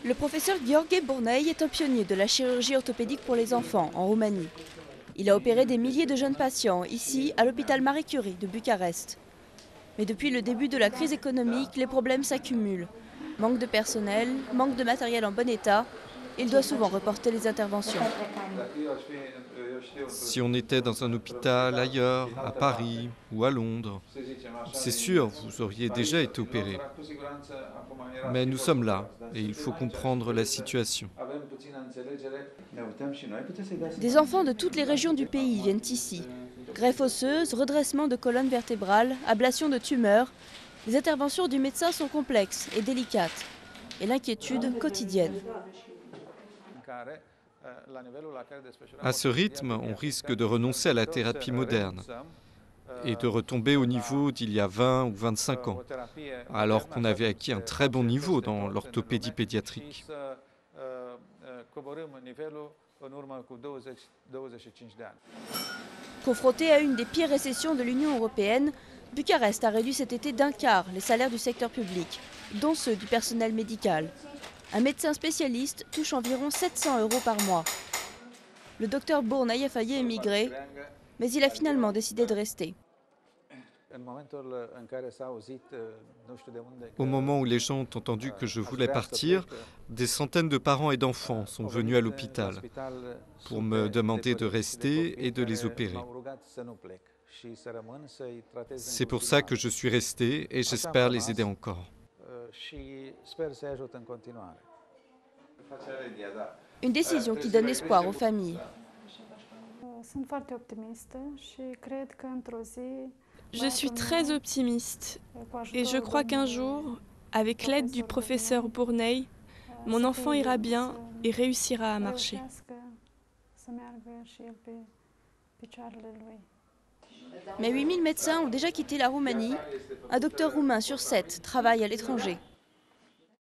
Le professeur Gheorghe Burnei est un pionnier de la chirurgie orthopédique pour les enfants en Roumanie. Il a opéré des milliers de jeunes patients ici à l'hôpital Marie Curie de Bucarest. Mais depuis le début de la crise économique, les problèmes s'accumulent. Manque de personnel, manque de matériel en bon état. Il doit souvent reporter les interventions. Si on était dans un hôpital ailleurs, à Paris ou à Londres, c'est sûr, vous auriez déjà été opéré. Mais nous sommes là et il faut comprendre la situation. Des enfants de toutes les régions du pays viennent ici. Greffe osseuse, redressement de colonne vertébrale, ablation de tumeurs. Les interventions du médecin sont complexes et délicates. Et l'inquiétude quotidienne. À ce rythme, on risque de renoncer à la thérapie moderne et de retomber au niveau d'il y a 20 ou 25 ans, alors qu'on avait acquis un très bon niveau dans l'orthopédie pédiatrique. Confronté à une des pires récessions de l'Union européenne, Bucarest a réduit cet été d'un quart les salaires du secteur public, dont ceux du personnel médical. Un médecin spécialiste touche environ 700 € par mois. Le docteur Burnei a failli émigrer, mais il a finalement décidé de rester. Au moment où les gens ont entendu que je voulais partir, des centaines de parents et d'enfants sont venus à l'hôpital pour me demander de rester et de les opérer. C'est pour ça que je suis resté et j'espère les aider encore. Une décision qui donne espoir aux familles. Je suis très optimiste et je crois qu'un jour, avec l'aide du professeur Burnei, mon enfant ira bien et réussira à marcher. Mais 8000 médecins ont déjà quitté la Roumanie. Un docteur roumain sur 7 travaille à l'étranger.